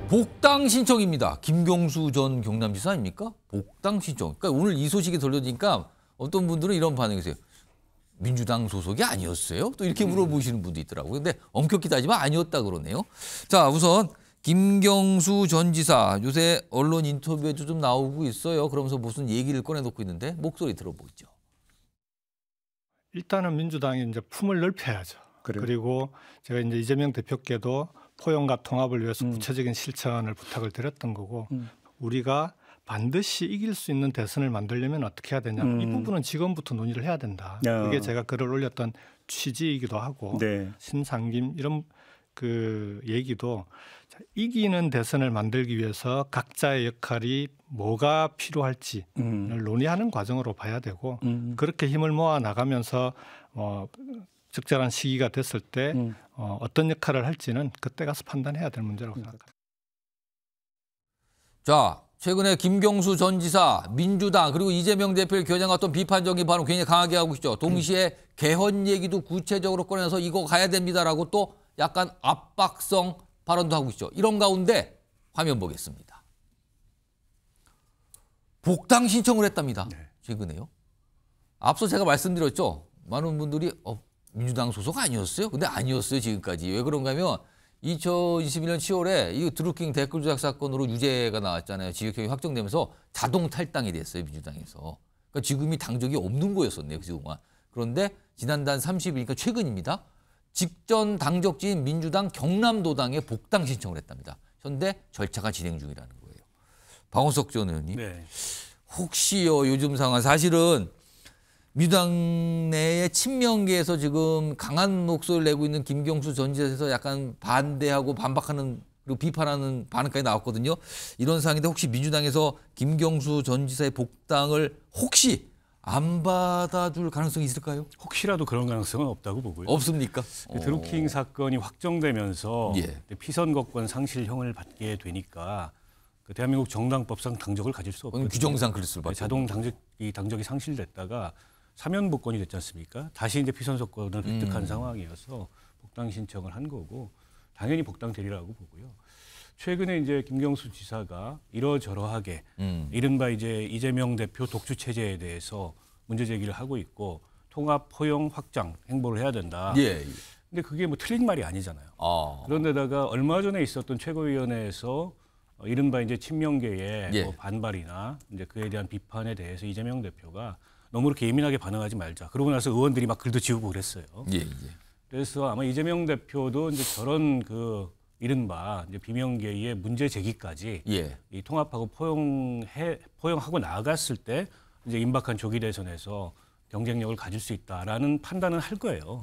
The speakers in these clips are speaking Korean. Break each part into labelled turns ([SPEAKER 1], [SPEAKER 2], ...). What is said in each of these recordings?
[SPEAKER 1] 복당 신청입니다. 김경수 전 경남지사 아닙니까? 복당 신청. 그러니까 오늘 이 소식이 들려지니까 어떤 분들은 이런 반응이세요. 민주당 소속이 아니었어요? 또 이렇게 물어보시는 분도 있더라고요. 근데 엄격히 따지면 아니었다 그러네요. 자, 우선 김경수 전 지사 요새 언론 인터뷰에도 좀 나오고 있어요. 그러면서 무슨 얘기를 꺼내놓고 있는데 목소리 들어보죠.
[SPEAKER 2] 일단은 민주당이 이제 품을 넓혀야죠.
[SPEAKER 3] 그래요?
[SPEAKER 2] 그리고 제가 이제 이재명 대표께도 포용과 통합을 위해서 구체적인 실천을 부탁을 드렸던 거고 우리가 반드시 이길 수 있는 대선을 만들려면 어떻게 해야 되냐. 이 부분은 지금부터 논의를 해야 된다. 그게 제가 글을 올렸던 취지이기도 하고
[SPEAKER 3] 네.
[SPEAKER 2] 신상김 이런 그 얘기도 자, 이기는 대선을 만들기 위해서 각자의 역할이 뭐가 필요할지를 논의하는 과정으로 봐야 되고 그렇게 힘을 모아 나가면서 적절한 시기가 됐을 때 어떤 역할을 할지는 그때 가서 판단해야 될 문제라고 생각합니다.
[SPEAKER 1] 자, 최근에 김경수 전 지사, 민주당 그리고 이재명 대표를 겨냥했던 비판적인 발언 굉장히 강하게 하고 있죠. 동시에 개헌 얘기도 구체적으로 꺼내서 이거 가야 됩니다라고 또 약간 압박성 발언도 하고 있죠. 이런 가운데 화면 보겠습니다. 복당 신청을 했답니다. 최근에요. 앞서 제가 말씀드렸죠. 많은 분들이 민주당 소속 아니었어요? 근데 아니었어요, 지금까지. 왜 그런가 하면 2021년 7월에 이 드루킹 댓글 조작 사건으로 유죄가 나왔잖아요. 징역형이 확정되면서 자동 탈당이 됐어요, 민주당에서. 그러니까 지금이 당적이 없는 거였었네요, 그동안. 그런데 지난달 30일이니까 최근입니다. 직전 당적지인 민주당 경남도당에 복당 신청을 했답니다. 현재 절차가 진행 중이라는 거예요. 박원석 전 의원님,
[SPEAKER 3] 네.
[SPEAKER 1] 혹시요 요즘 상황 사실은 민주당 내의 친명계에서 지금 강한 목소리를 내고 있는 김경수 전 지사에서 약간 반대하고 반박하는 그리고 비판하는 반응까지 나왔거든요. 이런 상황인데 혹시 민주당에서 김경수 전 지사의 복당을 혹시 안 받아줄 가능성이 있을까요?
[SPEAKER 3] 혹시라도 그런 가능성은 없다고 보고요.
[SPEAKER 1] 없습니까?
[SPEAKER 3] 그 드루킹 사건이 확정되면서
[SPEAKER 1] 예.
[SPEAKER 3] 피선거권 상실형을 받게 되니까 그 대한민국 정당법상 당적을 가질 수 없거든요.
[SPEAKER 1] 규정상 그럴 수밖에
[SPEAKER 3] 자동 당적이 상실됐다가 사면복권이 됐지 않습니까? 다시 이제 피선거권을 획득한 상황이어서 복당 신청을 한 거고 당연히 복당되리라고 보고요. 최근에 이제 김경수 지사가 이러저러하게 이른바 이제 이재명 대표 독주 체제에 대해서 문제 제기를 하고 있고 통합 포용 확장 행보를 해야 된다.
[SPEAKER 1] 예.
[SPEAKER 3] 근데 그게 뭐 틀린 말이 아니잖아요. 그런데다가 얼마 전에 있었던 최고위원회에서 이른바 이제 친명계의
[SPEAKER 1] 예.
[SPEAKER 3] 뭐 반발이나 이제 그에 대한 비판에 대해서 이재명 대표가 너무 그렇게 예민하게 반응하지 말자. 그러고 나서 의원들이 막 글도 지우고 그랬어요.
[SPEAKER 1] 예, 예.
[SPEAKER 3] 그래서 아마 이재명 대표도 이제 저런 그 이른바 이제 비명계의 문제 제기까지
[SPEAKER 1] 예.
[SPEAKER 3] 이 통합하고 포용하고 나아갔을 때 이제 임박한 조기 대선에서 경쟁력을 가질 수 있다라는 판단은 할 거예요.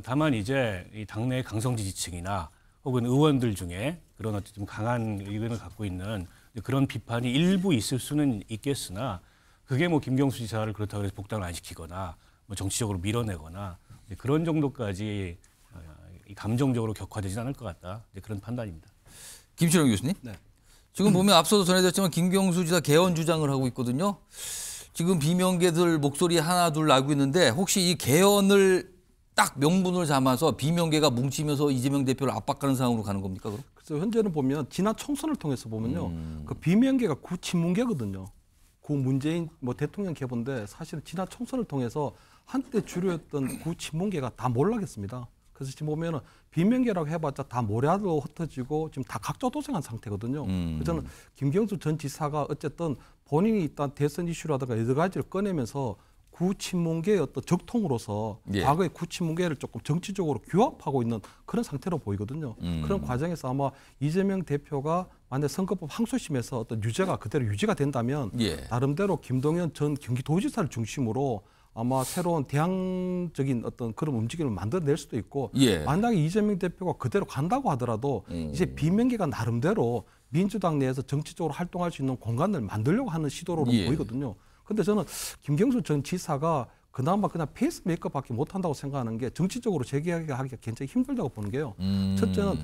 [SPEAKER 3] 다만 이제 이 당내 강성 지지층이나 혹은 의원들 중에 그런 어떤 좀 강한 의견을 갖고 있는 그런 비판이 일부 있을 수는 있겠으나 그게 뭐 김경수 지사를 그렇다고 해서 복당을 안 시키거나 뭐 정치적으로 밀어내거나 그런 정도까지 감정적으로 격화되지는 않을 것 같다. 그런 판단입니다.
[SPEAKER 1] 김철영 교수님.
[SPEAKER 3] 네.
[SPEAKER 1] 지금 보면 앞서도 전해졌지만 김경수 지사 개헌 주장을 하고 있거든요. 지금 비명계들 목소리 하나 둘 나고 있는데 혹시 이 개헌을 딱 명분을 삼아서 비명계가 뭉치면서 이재명 대표를 압박하는 상황으로 가는 겁니까? 그럼?
[SPEAKER 4] 그래서 현재는 보면 지난 총선을 통해서 보면요, 그 비명계가 구친문계거든요. 구 문재인 뭐 대통령 계보인데 사실은 지난 총선을 통해서 한때 주류였던 구친문계가 다 몰락했습니다. 그래서 지금 보면은 비명계라고 해봤자 다 모래알로 흩어지고 지금 다 각자도생한 상태거든요. 그래서 저는 김경수 전 지사가 어쨌든 본인이 일단 대선 이슈라든가 여러 가지를 꺼내면서 구친문계의 어떤 적통으로서
[SPEAKER 1] 예.
[SPEAKER 4] 과거의 구친문계를 조금 정치적으로 규합하고 있는 그런 상태로 보이거든요. 그런 과정에서 아마 이재명 대표가 만약 선거법 항소심에서 어떤 유죄가 그대로 유지가 된다면
[SPEAKER 1] 예.
[SPEAKER 4] 나름대로 김동연 전 경기도지사를 중심으로 아마 새로운 대항적인 어떤 그런 움직임을 만들어낼 수도 있고
[SPEAKER 1] 예.
[SPEAKER 4] 만약에 이재명 대표가 그대로 간다고 하더라도 이제 비명계가 나름대로 민주당 내에서 정치적으로 활동할 수 있는 공간을 만들려고 하는 시도로
[SPEAKER 1] 예.
[SPEAKER 4] 보이거든요. 근데 저는 김경수 전 지사가 그나마 그냥 페이스메이커밖에 못한다고 생각하는 게 정치적으로 재개하기가 굉장히 힘들다고 보는 게요. 첫째는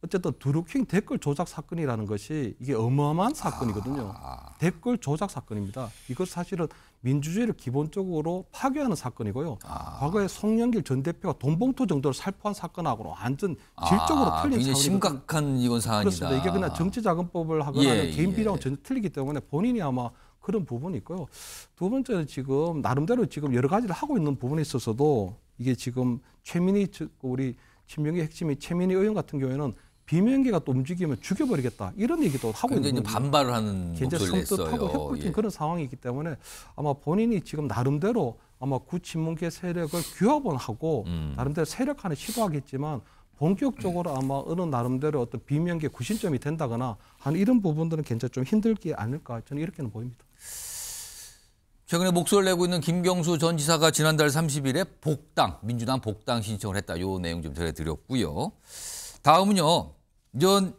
[SPEAKER 4] 어쨌든 드루킹 댓글 조작 사건이라는 것이 이게 어마어마한 사건이거든요. 댓글 조작 사건입니다. 이것 사실은 민주주의를 기본적으로 파괴하는 사건이고요. 과거에 송영길 전 대표가 돈봉투 정도로 살포한 사건하고는 완전 질적으로 틀린
[SPEAKER 1] 굉장히
[SPEAKER 4] 차원이거든요.
[SPEAKER 1] 심각한 이건 사안이다.
[SPEAKER 4] 그렇습니다. 이게 그냥 정치자금법을 하거나
[SPEAKER 1] 예,
[SPEAKER 4] 개인 비리하고
[SPEAKER 1] 예.
[SPEAKER 4] 전혀 틀리기 때문에 본인이 아마 그런 부분이 있고요. 두 번째는 지금 나름대로 지금 여러 가지를 하고 있는 부분에 있어서도 이게 지금 최민희 우리 친명계 핵심이 최민희 의원 같은 경우에는 비명계가 또 움직이면 죽여버리겠다 이런 얘기도 하고
[SPEAKER 1] 굉장히
[SPEAKER 4] 있는
[SPEAKER 1] 이제 반발을 하는
[SPEAKER 4] 굉장히
[SPEAKER 1] 목소리를
[SPEAKER 4] 섬뜩하고
[SPEAKER 1] 냈어요.
[SPEAKER 4] 혁불적인
[SPEAKER 1] 예.
[SPEAKER 4] 그런 상황이기 때문에 아마 본인이 지금 나름대로 아마 구친문계 세력을 규합원하고 나름대로 세력화는 시도하겠지만 본격적으로 아마 어느 나름대로 어떤 비명계 구심점이 된다거나 하는 이런 부분들은 굉장히 좀 힘들지 않을까 저는 이렇게는 보입니다.
[SPEAKER 1] 최근에 목소리를 내고 있는 김경수 전 지사가 지난달 30일에 복당, 민주당 복당 신청을 했다. 이 내용 좀 전해드렸고요. 다음은요. 전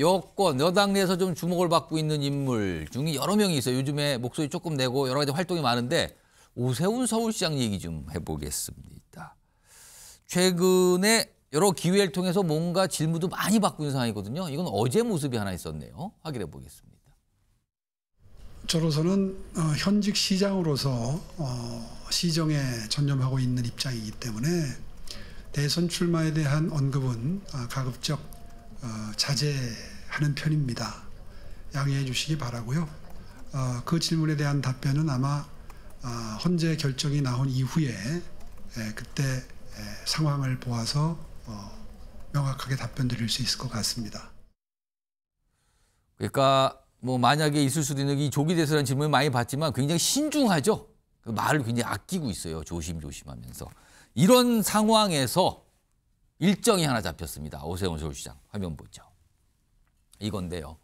[SPEAKER 1] 여당 내에서 좀 주목을 받고 있는 인물 중에 여러 명이 있어요. 요즘에 목소리 조금 내고 여러 가지 활동이 많은데 오세훈 서울시장 얘기 좀 해보겠습니다. 최근에 여러 기회를 통해서 뭔가 질문도 많이 받고 있는 상황이거든요. 이건 어제 모습이 하나 있었네요. 확인해 보겠습니다.
[SPEAKER 5] 저로서는 현직 시장으로서 시정에 전념하고 있는 입장이기 때문에 대선 출마에 대한 언급은 가급적 자제하는 편입니다. 양해해 주시기 바라고요. 그 질문에 대한 답변은 아마 헌재 결정이 나온 이후에 그때 상황을 보아서 명확하게 답변 드릴 수 있을 것 같습니다.
[SPEAKER 1] 그러니까 뭐 만약에 있을 수도 있는 이 조기 대선이라는 질문을 많이 받지만 굉장히 신중하죠. 그 말을 굉장히 아끼고 있어요. 조심조심하면서. 이런 상황에서 일정이 하나 잡혔습니다. 오세훈 서울시장 화면 보죠. 이건데요.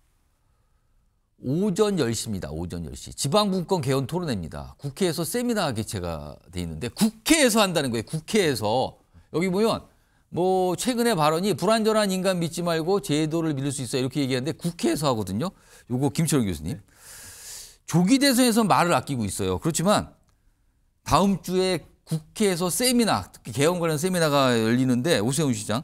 [SPEAKER 1] 오전 10시입니다. 오전 10시. 지방분권 개헌 토론회입니다. 국회에서 세미나가 개최가 돼 있는데 국회에서 한다는 거예요. 국회에서. 여기 보면 뭐 최근에 발언이 불완전한 인간 믿지 말고 제도를 믿을 수 있어요. 이렇게 얘기하는데 국회에서 하거든요. 요거 김철원 교수님. 조기 대선에서 말을 아끼고 있어요. 그렇지만 다음 주에 국회에서 세미나, 특히 개헌 관련 세미나가 열리는데 오세훈 시장.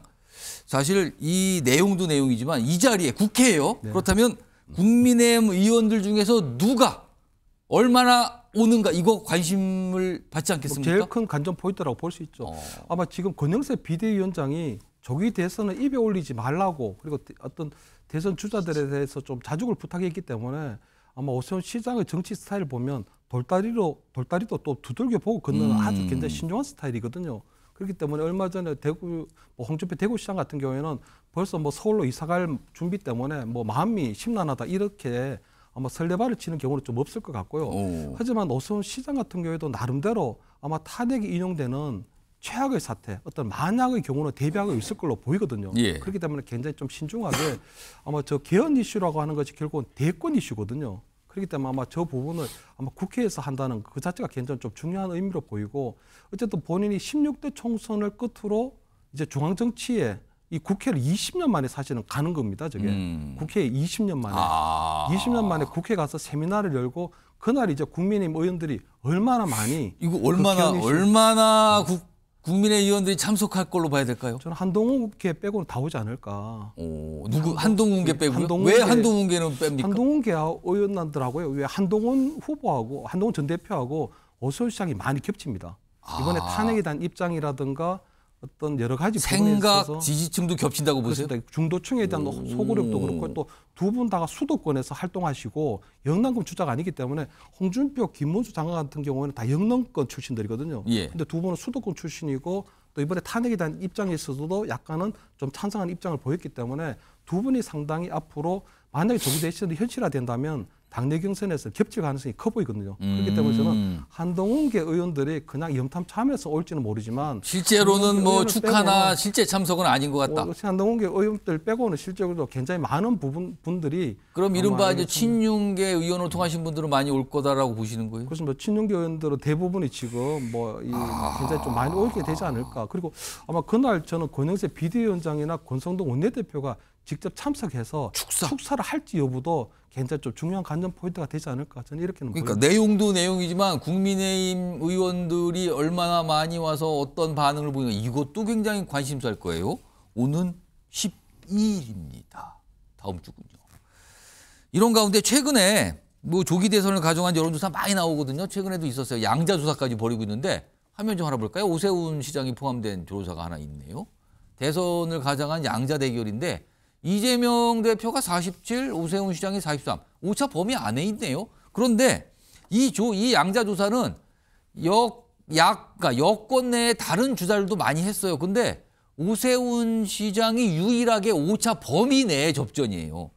[SPEAKER 1] 사실 이 내용도 내용이지만 이 자리에 국회예요.
[SPEAKER 4] 네.
[SPEAKER 1] 그렇다면 국민의힘 의원들 중에서 누가 얼마나 오는가 이거 관심을 받지 않겠습니까?
[SPEAKER 4] 제일 큰 관전 포인트라고 볼 수 있죠. 아마 지금 권영세 비대위원장이 조기 대선을 입에 올리지 말라고 그리고 어떤 대선 주자들에 대해서 좀 자죽을 부탁했기 때문에 아마 오세훈 시장의 정치 스타일을 보면 돌다리도 또 두들겨 보고 걷는 아주 굉장히 신중한 스타일이거든요. 그렇기 때문에 얼마 전에 대구 홍준표 대구시장 같은 경우에는 벌써 뭐 서울로 이사갈 준비 때문에 뭐 마음이 심란하다 이렇게 아마 설레발을 치는 경우는 좀 없을 것 같고요. 하지만 오세훈 시장 같은 경우에도 나름대로 아마 탄핵이 인용되는 최악의 사태, 어떤 만약의 경우는 대비하고 있을 걸로 보이거든요.
[SPEAKER 1] 예.
[SPEAKER 4] 그렇기 때문에 굉장히 좀 신중하게 아마 저 개헌 이슈라고 하는 것이 결국은 대권 이슈거든요. 그렇기 때문에 아마 저 부분을 아마 국회에서 한다는 그 자체가 굉장히 좀 중요한 의미로 보이고 어쨌든 본인이 16대 총선을 끝으로 이제 중앙 정치에 이 국회를 20년 만에 사실은 가는 겁니다. 저게 국회에 20년 만에 20년 만에 국회 가서 세미나를 열고 그날 이제 국민의힘 의원들이 얼마나 많이
[SPEAKER 1] 이거 얼마나 국민의 의원들이 참석할 걸로 봐야 될까요?
[SPEAKER 4] 저는 한동훈 개 빼고는 다 오지 않을까.
[SPEAKER 1] 누구 한동훈 개 빼고요? 왜 한동훈 개는 뺍니까?
[SPEAKER 4] 한동훈 개 의원들하고요. 왜 한동훈 후보하고 한동훈 전 대표하고 오세훈 시장이 많이 겹칩니다. 이번에 탄핵에 대한 입장이라든가 어떤 여러 가지 부분에
[SPEAKER 1] 생각,
[SPEAKER 4] 있어서
[SPEAKER 1] 지지층도 겹친다고 보세요?
[SPEAKER 4] 그렇습니다. 중도층에 대한 소그룹도 그렇고 또 두 분 다가 수도권에서 활동하시고 영남권 주자가 아니기 때문에 홍준표, 김문수 장관 같은 경우는 다 영남권 출신들이거든요.
[SPEAKER 1] 예.
[SPEAKER 4] 근데 두 분은 수도권 출신이고 또 이번에 탄핵에 대한 입장에 있어서도 약간은 좀 찬성하는 입장을 보였기 때문에 두 분이 상당히 앞으로 만약에 조기 대선이 현실화된다면 당내 경선에서 겹칠 가능성이 커 보이거든요. 그렇기 때문에 저는 한동훈계 의원들이 그냥 염탐참에서 올지는 모르지만
[SPEAKER 1] 실제로는 뭐 축하나 실제 참석은 아닌 것 같다.
[SPEAKER 4] 한동훈계 의원들 빼고는 실제로 굉장히 많은 분들이
[SPEAKER 1] 그럼 이른바 이제 친윤계 의원으로 통하신 분들은 많이 올 거다라고 보시는 거예요?
[SPEAKER 4] 그래서 뭐 친윤계 의원들은 대부분이 지금 뭐 굉장히 좀 많이 오게 되지 않을까. 그리고 아마 그날 저는 권영세 비대위원장이나 권성동 원내대표가 직접 참석해서 축사를 할지 여부도 굉장히 좀 중요한 관전 포인트가 되지 않을까 저는 이렇게는
[SPEAKER 1] 그러니까
[SPEAKER 4] 보입니다.
[SPEAKER 1] 내용도 내용이지만 국민의힘 의원들이 얼마나 많이 와서 어떤 반응을 보이는가 이것도 굉장히 관심사일 거예요. 오는 12일입니다. 다음 주군요. 이런 가운데 최근에 뭐 조기 대선을 가정한 여론조사 많이 나오거든요. 최근에도 있었어요. 양자조사까지 벌이고 있는데 화면 좀 하나 볼까요? 오세훈 시장이 포함된 조사가 하나 있네요. 대선을 가정한 양자 대결인데 이재명 대표가 47, 오세훈 시장이 43. 오차 범위 안에 있네요. 그런데 이 양자조사는 그러니까 여권 내에 다른 주자들도 많이 했어요. 근데 오세훈 시장이 유일하게 오차 범위 내의 접전이에요.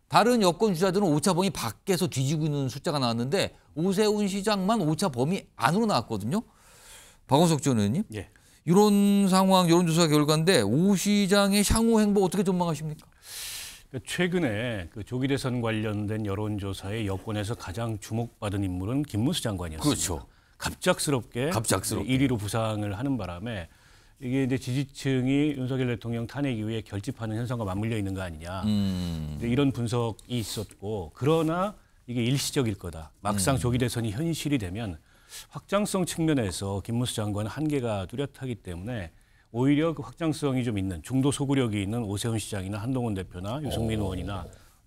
[SPEAKER 1] 다른 여권 주자들은 오차 범위 밖에서 뒤지고 있는 숫자가 나왔는데 오세훈 시장만 오차 범위 안으로 나왔거든요. 박원석 전 의원님.
[SPEAKER 3] 예.
[SPEAKER 1] 이런 상황 여론조사 결과인데 오 시장의 향후 행보 어떻게 전망하십니까?
[SPEAKER 3] 최근에 그 조기 대선 관련된 여론조사에 여권에서 가장 주목받은 인물은 김문수 장관이었습니다.
[SPEAKER 1] 그렇죠.
[SPEAKER 3] 갑작스럽게 1위로 부상을 하는 바람에 이게 이제 지지층이 윤석열 대통령 탄핵 이후에 결집하는 현상과 맞물려 있는 거 아니냐. 이런 분석이 있었고 그러나 이게 일시적일 거다. 막상 조기 대선이 현실이 되면 확장성 측면에서 김문수 장관은 한계가 뚜렷하기 때문에 오히려 그 확장성이 좀 있는 중도 소구력이 있는 오세훈 시장이나 한동훈 대표나 유승민 의원이나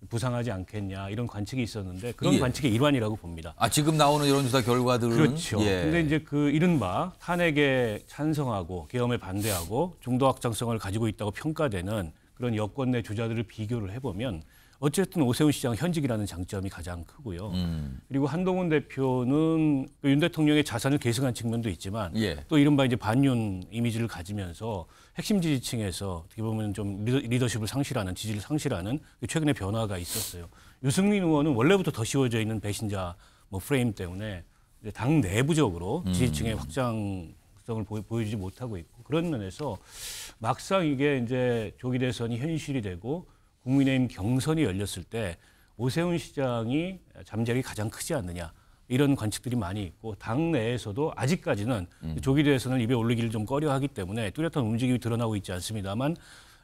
[SPEAKER 3] 부상하지 않겠냐 이런 관측이 있었는데 그런 관측의 일환이라고 봅니다.
[SPEAKER 1] 아 지금 나오는 여론조사 결과들은
[SPEAKER 3] 그렇죠. 근데 이제 그 이른바 탄핵에 찬성하고 계엄에 반대하고 중도 확장성을 가지고 있다고 평가되는 그런 여권 내 주자들을 비교를 해보면 어쨌든 오세훈 시장 현직이라는 장점이 가장 크고요. 그리고 한동훈 대표는 윤 대통령의 자산을 계승한 측면도 있지만 또 이른바 이제 반윤 이미지를 가지면서 핵심 지지층에서 어떻게 보면 좀 리더십을 상실하는 지지를 상실하는 최근의 변화가 있었어요. 유승민 의원은 원래부터 더 씌워져 있는 배신자 프레임 때문에 이제 당 내부적으로 지지층의 확장성을 보여주지 못하고 있고 그런 면에서 막상 이게 이제 조기 대선이 현실이 되고 국민의힘 경선이 열렸을 때 오세훈 시장이 잠재력이 가장 크지 않느냐 이런 관측들이 많이 있고 당 내에서도 아직까지는 조기 대선을 입에 올리기를 좀 꺼려하기 때문에 뚜렷한 움직임이 드러나고 있지 않습니다만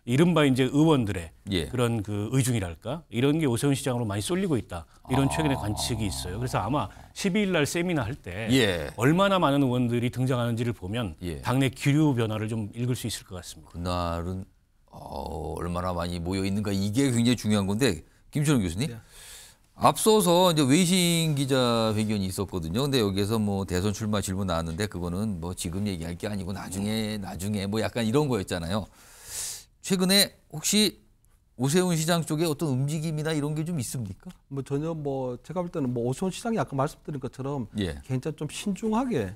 [SPEAKER 3] 이른바 이제 의원들의 그런 그 의중이랄까 이런 게 오세훈 시장으로 많이 쏠리고 있다 이런 최근의 관측이 있어요. 그래서 아마 12일 날 세미나 할 때 얼마나 많은 의원들이 등장하는지를 보면 당내 기류 변화를 좀 읽을 수 있을 것 같습니다.
[SPEAKER 1] 그날은 얼마나 많이 모여 있는가 이게 굉장히 중요한 건데 김철웅 교수님 앞서서 이제 외신 기자회견이 있었거든요. 근데 여기에서 뭐 대선 출마 질문 나왔는데 그거는 뭐 지금 얘기할 게 아니고 나중에 뭐 약간 이런 거였잖아요. 최근에 혹시 오세훈 시장 쪽에 어떤 움직임이나 이런 게 좀 있습니까?
[SPEAKER 4] 뭐 전혀 제가 볼 때는 오세훈 시장이 아까 말씀드린 것처럼 굉장히 좀 신중하게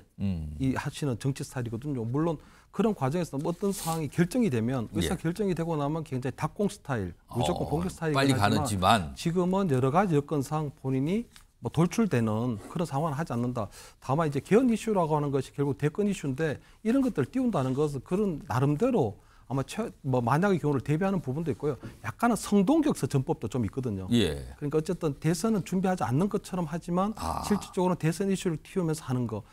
[SPEAKER 4] 이 하시는 정치 스타일이거든요. 물론 그런 과정에서 어떤 상황이 결정이 되면 의사 결정이 되고 나면 굉장히 닭공 스타일, 무조건 공격 스타일이긴
[SPEAKER 1] 빨리
[SPEAKER 4] 하지만
[SPEAKER 1] 가는지만
[SPEAKER 4] 지금은 여러 가지 여건상 본인이 돌출되는 그런 상황을 하지 않는다. 다만 이제 개헌 이슈라고 하는 것이 결국 대권 이슈인데 이런 것들을 띄운다는 것은 그런 나름대로 아마 만약의 경우를 대비하는 부분도 있고요. 약간은 성동격서 전법도 좀 있거든요. 그러니까 어쨌든 대선은 준비하지 않는 것처럼 하지만 실질적으로 대선 이슈를 띄우면서 하는 거.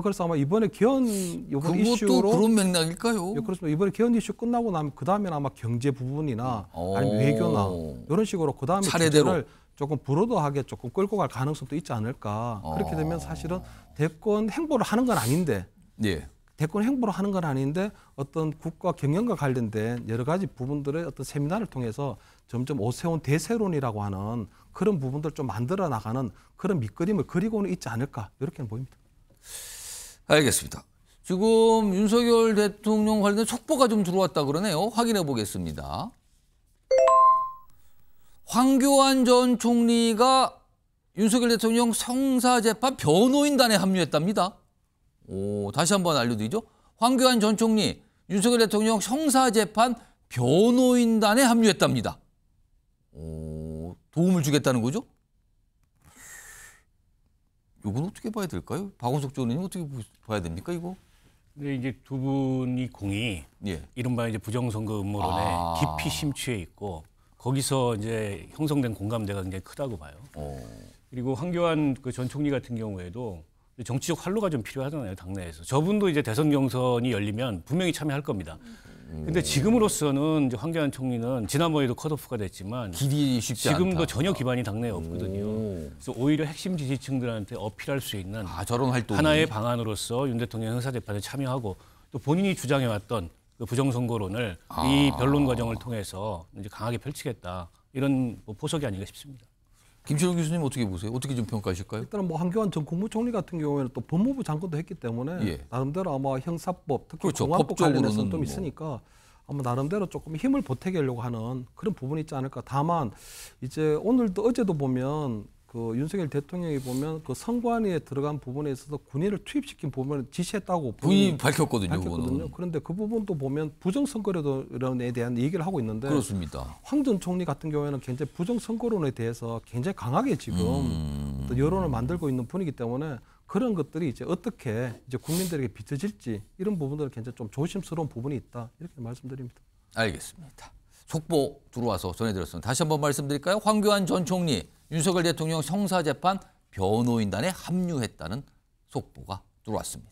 [SPEAKER 4] 그래서 아마 이번에 개헌 이번 이슈로
[SPEAKER 1] 그런 맥락일까요?
[SPEAKER 4] 그렇습니다. 이번에 개헌 이슈 끝나고 나면 그 다음에는 아마 경제 부분이나 아니면 외교나 이런 식으로 그 다음에 주제를 조금 브로드하게 조금 끌고 갈 가능성도 있지 않을까. 그렇게 되면 사실은 대권 행보를 하는 건 아닌데. 대권 행보를 하는 건 아닌데 어떤 국가 경영과 관련된 여러 가지 부분들의 어떤 세미나를 통해서 점점 오세훈 대세론이라고 하는 그런 부분들을 좀 만들어 나가는 그런 밑그림을 그리고는 있지 않을까 이렇게는 보입니다.
[SPEAKER 1] 알겠습니다. 지금 윤석열 대통령 관련된 촉보가 좀 들어왔다 그러네요. 확인해 보겠습니다. 황교안 전 총리가 윤석열 대통령 형사재판 변호인단에 합류했답니다. 다시 한번 알려드리죠. 황교안 전 총리, 윤석열 대통령 형사재판 변호인단에 합류했답니다. 도움을 주겠다는 거죠? 이건 어떻게 봐야 될까요? 박원석 전 의원님 어떻게 봐야 됩니까, 이거?
[SPEAKER 3] 근데 이제 두 분이 공이 이른바 이제 부정선거 음모론에 깊이 심취해 있고 거기서 이제 형성된 공감대가 굉장히 크다고 봐요. 그리고 황교안 전 총리 같은 경우에도 정치적 활로가 좀 필요하잖아요, 당내에서. 저분도 이제 대선 경선이 열리면 분명히 참여할 겁니다. 근데 지금으로서는 이제 황교안 총리는 지난번에도 컷오프가 됐지만
[SPEAKER 1] 길이 쉽지
[SPEAKER 3] 지금도
[SPEAKER 1] 않다.
[SPEAKER 3] 전혀 기반이 당내에 없거든요. 그래서 오히려 핵심 지지층들한테 어필할 수 있는
[SPEAKER 1] 저런 활동이
[SPEAKER 3] 하나의 방안으로서 윤 대통령 형사재판에 참여하고 또 본인이 주장해왔던 그 부정선거론을 이 변론 과정을 통해서 이제 강하게 펼치겠다 이런 뭐 포석이 아닌가 싶습니다.
[SPEAKER 1] 김철웅 교수님 어떻게 보세요? 어떻게 좀 평가하실까요?
[SPEAKER 4] 일단은 뭐 한교안 전 국무총리 같은 경우에는 또 법무부 장관도 했기 때문에
[SPEAKER 1] 예.
[SPEAKER 4] 나름대로 아마 형사법 특히
[SPEAKER 1] 그렇죠.
[SPEAKER 4] 공안법
[SPEAKER 1] 법적으로는
[SPEAKER 4] 관련해서는 좀
[SPEAKER 1] 뭐.
[SPEAKER 4] 있으니까 아마 나름대로 조금 힘을 보태려고 하는 그런 부분이 있지 않을까. 다만 이제 오늘도 어제도 보면 그 윤석열 대통령이 보면 그 선관위에 들어간 부분에 있어서 군인을 투입시킨 부분을 지시했다고
[SPEAKER 1] 본인이 밝혔거든요.
[SPEAKER 4] 밝혔거든요. 그런데 그 부분도 보면 부정선거론에 대한 얘기를 하고 있는데
[SPEAKER 1] 그렇습니다.
[SPEAKER 4] 황 전 총리 같은 경우에는 굉장히 부정선거론에 대해서 굉장히 강하게 지금 어떤 여론을 만들고 있는 분이기 때문에 그런 것들이 이제 어떻게 이제 국민들에게 비춰질지 이런 부분들은 굉장히 좀 조심스러운 부분이 있다 이렇게 말씀드립니다.
[SPEAKER 1] 알겠습니다. 속보 들어와서 전해드렸습니다. 다시 한번 말씀드릴까요? 황교안 전 총리 윤석열 대통령 형사재판 변호인단에 합류했다는 속보가 들어왔습니다.